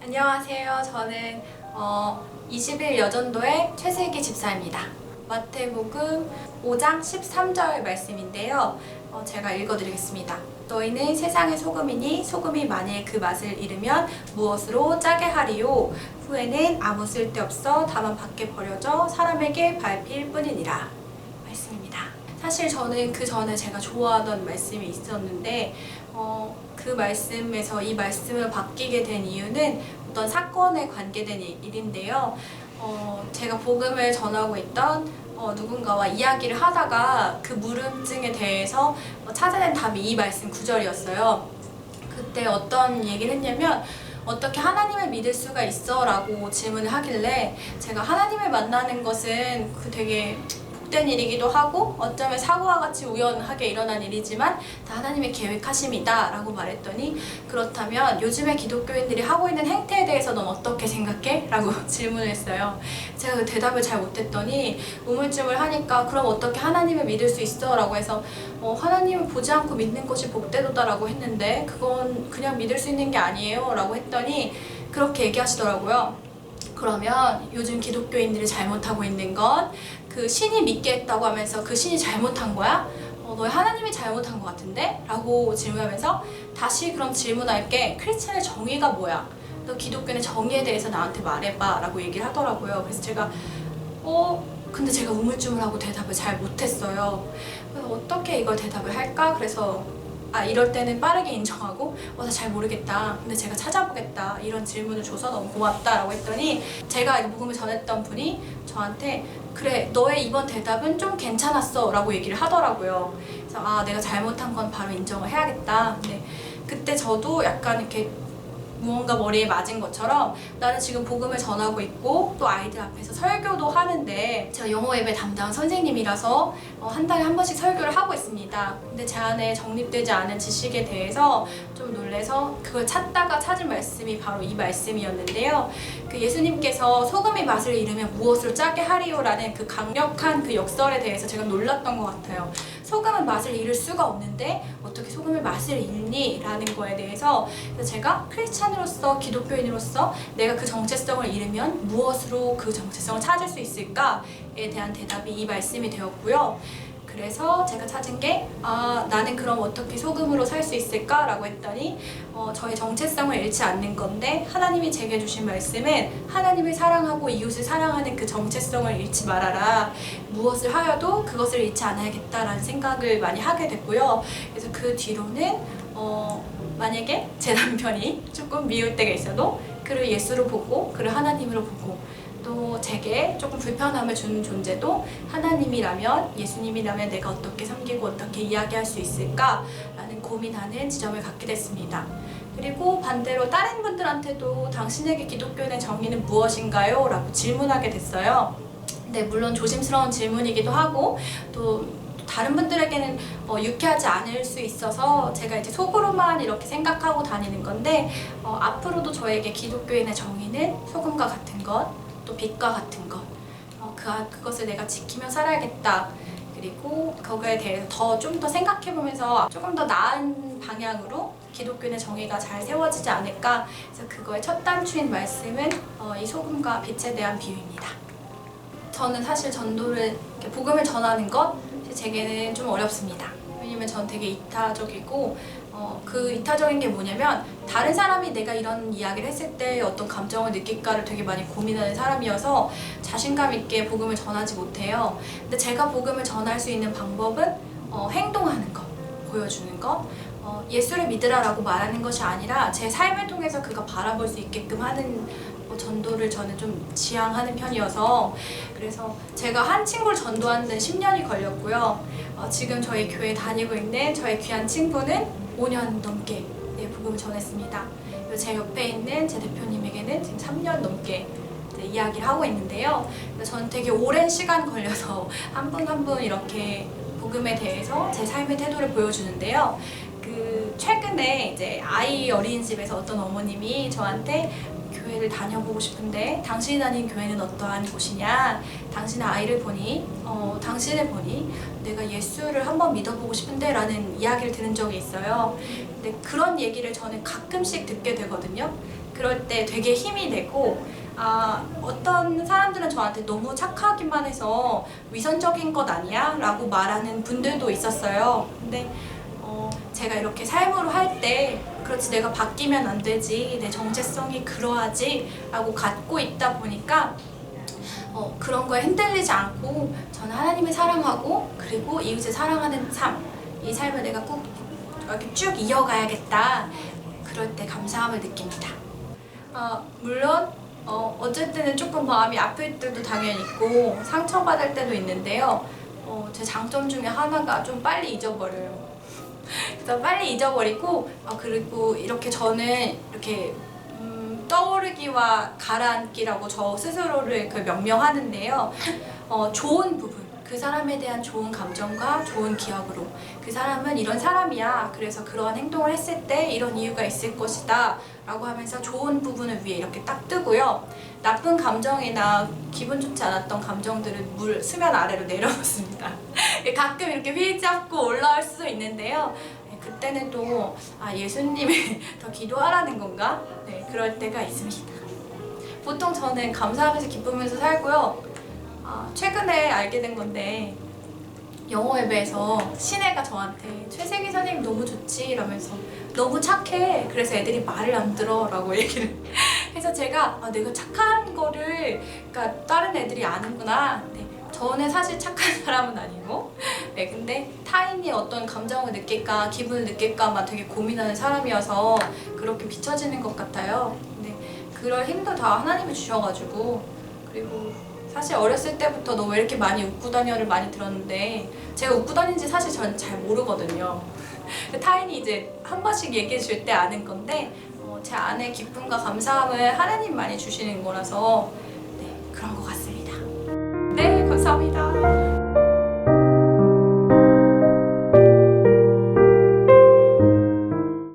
안녕하세요. 저는 20일 여전도의 최슬기 집사입니다. 마태복음 5장 13절 말씀인데요. 제가 읽어드리겠습니다. 너희는 세상의 소금이니 소금이 만일 그 맛을 잃으면 무엇으로 짜게 하리요? 후에는 아무 쓸데없어 다만 밖에 버려져 사람에게 밟힐 뿐이니라. 말씀입니다. 사실 저는 그 전에 제가 좋아하던 말씀이 있었는데 그 말씀에서 이 말씀을 바뀌게 된 이유는 어떤 사건에 관계된 일인데요. 제가 복음을 전하고 있던 누군가와 이야기를 하다가 그 물음증에 대해서 찾아낸 답이 이 말씀 구절이었어요. 그때 어떤 얘기를 했냐면 어떻게 하나님을 믿을 수가 있어? 라고 질문을 하길래 제가 하나님을 만나는 것은 되게 복된 일이기도 하고 어쩌면 사고와 같이 우연하게 일어난 일이지만 다 하나님의 계획하심이다 라고 말했더니 그렇다면 요즘에 기독교인들이 하고 있는 행태에 대해서 넌 어떻게 생각해? 라고 질문을 했어요. 제가 그 대답을 잘 못했더니 우물쭈물 하니까 그럼 어떻게 하나님을 믿을 수 있어? 라고 해서 하나님을 보지 않고 믿는 것이 복되도다 라고 했는데 그건 그냥 믿을 수 있는 게 아니에요 라고 했더니 그렇게 얘기하시더라고요. 그러면 요즘 기독교인들이 잘못하고 있는 건 그 신이 믿게 했다고 하면서 그 신이 잘못한 거야? 너희 하나님이 잘못한 것 같은데? 라고 질문하면서 다시 그럼 질문할게. 크리스찬의 정의가 뭐야? 너 기독교인의 정의에 대해서 나한테 말해봐 라고 얘기를 하더라고요. 그래서 제가 근데 제가 우물쭈물하고 대답을 잘 못했어요. 그래서 어떻게 이걸 대답을 할까? 그래서 이럴 때는 빠르게 인정하고 나 잘 모르겠다. 근데 제가 찾아보겠다. 이런 질문을 줘서 너무 고맙다 라고 했더니 제가 이 복음을 전했던 분이 저한테 그래 너의 이번 대답은 좀 괜찮았어 라고 얘기를 하더라고요. 그래서 내가 잘못한 건 바로 인정을 해야겠다. 근데 그때 저도 약간 이렇게 무언가 머리에 맞은 것처럼 나는 지금 복음을 전하고 있고 또 아이들 앞에서 설교도 하는데 제가 영어 예배 담당 선생님이라서 한 달에 한 번씩 설교를 하고 있습니다. 근데 제 안에 정립되지 않은 지식에 대해서 좀 놀래서 그걸 찾다가 찾은 말씀이 바로 이 말씀이었는데요. 그 예수님께서 소금의 맛을 잃으면 무엇으로 짜게 하리요? 라는 그 강력한 그 역설에 대해서 제가 놀랐던 것 같아요. 소금은 맛을 잃을 수가 없는데 어떻게 소금의 맛을 잃니? 라는 거에 대해서 제가 크리스찬으로서 기독교인으로서 내가 그 정체성을 잃으면 무엇으로 그 정체성을 찾을 수 있을까에 대한 대답이 이 말씀이 되었고요. 그래서 제가 찾은 게 나는 그럼 어떻게 소금으로 살 수 있을까? 라고 했더니 저의 정체성을 잃지 않는 건데 하나님이 제게 주신 말씀은 하나님을 사랑하고 이웃을 사랑하는 그 정체성을 잃지 말아라. 무엇을 하여도 그것을 잃지 않아야겠다라는 생각을 많이 하게 됐고요. 그래서 그 뒤로는 만약에 제 남편이 조금 미울 때가 있어도 그를 예수로 보고 그를 하나님으로 보고 또 제게 조금 불편함을 주는 존재도 하나님이라면 예수님이라면 내가 어떻게 섬기고 어떻게 이야기할 수 있을까라는 고민하는 지점을 갖게 됐습니다. 그리고 반대로 다른 분들한테도 당신에게 기독교인의 정의는 무엇인가요? 라고 질문하게 됐어요. 근데 물론 조심스러운 질문이기도 하고 또 다른 분들에게는 유쾌하지 않을 수 있어서 제가 이제 속으로만 이렇게 생각하고 다니는 건데 앞으로도 저에게 기독교인의 정의는 소금과 같은 것, 또 빛과 같은 것, 그것을 내가 지키며 살아야겠다. 그리고 그거에 대해서 좀 더 생각해보면서 조금 더 나은 방향으로 기독교인의 정의가 잘 세워지지 않을까. 그래서 그거의 첫 단추인 말씀은 이 소금과 빛에 대한 비유입니다. 저는 사실 전도를 복음을 전하는 것 제게는 좀 어렵습니다. 왜냐면 전 되게 이타적이고 그 이타적인 게 뭐냐면 다른 사람이 내가 이런 이야기를 했을 때 어떤 감정을 느낄까를 되게 많이 고민하는 사람이어서 자신감 있게 복음을 전하지 못해요. 근데 제가 복음을 전할 수 있는 방법은 행동하는 것, 보여주는 것, 예수를 믿으라라고 말하는 것이 아니라 제 삶을 통해서 그가 바라볼 수 있게끔 하는 전도를 저는 좀 지향하는 편이어서 그래서 제가 한 친구를 전도하는 데 10년이 걸렸고요. 지금 저희 교회에 다니고 있는 저의 귀한 친구는 5년 넘게 복음을 전했습니다. 그리고 제 옆에 있는 제 대표님에게는 지금 3년 넘게 이야기를 하고 있는데요. 저는 되게 오랜 시간 걸려서 한 분 한 분 이렇게 복음에 대해서 제 삶의 태도를 보여주는데요. 최근에 이제 아이 어린이집에서 어떤 어머님이 저한테 교회 교회를 다녀보고 싶은데 당신이 다닌 교회는 어떠한 곳이냐? 당신의 아이를 보니, 당신을 보니 내가 예수를 한번 믿어보고 싶은데 라는 이야기를 들은 적이 있어요. 근데 그런 얘기를 저는 가끔씩 듣게 되거든요. 그럴 때 되게 힘이 되고, 어떤 사람들은 저한테 너무 착하기만 해서 위선적인 것 아니야? 라고 말하는 분들도 있었어요. 근데 제가 이렇게 삶으로 할 때 그렇지, 내가 바뀌면 안 되지, 내 정체성이 그러하지 라고 갖고 있다 보니까 그런 거에 흔들리지 않고 저는 하나님을 사랑하고 그리고 이웃을 사랑하는 삶, 이 삶을 내가 꼭 이렇게 쭉 이어가야겠다, 그럴 때 감사함을 느낍니다. 물론 어쩔 때는 조금 마음이 아플 때도 당연히 있고 상처받을 때도 있는데요. 제 장점 중에 하나가 좀 빨리 잊어버려요. 그래서 빨리 잊어버리고, 그리고 이렇게 저는 이렇게 떠오르기와 가라앉기라고 저 스스로를 명명하는데요. 좋은 부분, 그 사람에 대한 좋은 감정과 좋은 기억으로, 그 사람은 이런 사람이야, 그래서 그러한 행동을 했을 때 이런 이유가 있을 것이다 라고 하면서 좋은 부분을 위에 이렇게 딱 뜨고요. 나쁜 감정이나 기분 좋지 않았던 감정들은 수면 아래로 내려놓습니다. 가끔 이렇게 휘잡고 올라올 수도 있는데요. 그때는 또 예수님이 더 기도하라는 건가? 네, 그럴 때가 있습니다. 보통 저는 감사하면서 기쁘면서 살고요. 최근에 알게 된 건데, 영어 예배에서 신혜가 저한테 최세기 선생님 너무 좋지 이러면서 너무 착해, 그래서 애들이 말을 안 들어 라고 얘기를 해서 제가 내가 착한 거를 그러니까 다른 애들이 아는구나. 네, 저는 사실 착한 사람은 아니고, 네, 근데 타인이 어떤 감정을 느낄까 기분을 느낄까만 되게 고민하는 사람이어서 그렇게 비춰지는 것 같아요. 근데 그럴 힘도 다 하나님이 주셔가지고, 그리고 사실 어렸을 때부터 너 왜 이렇게 많이 웃고 다녀를 많이 들었는데 제가 웃고 다니는지 사실 전 잘 모르거든요. 타인이 이제 한 번씩 얘기해 줄 때 아는 건데, 제 안에 기쁨과 감사함을 하나님 많이 주시는 거라서 네, 그런 것 같습니다. 네, 감사합니다.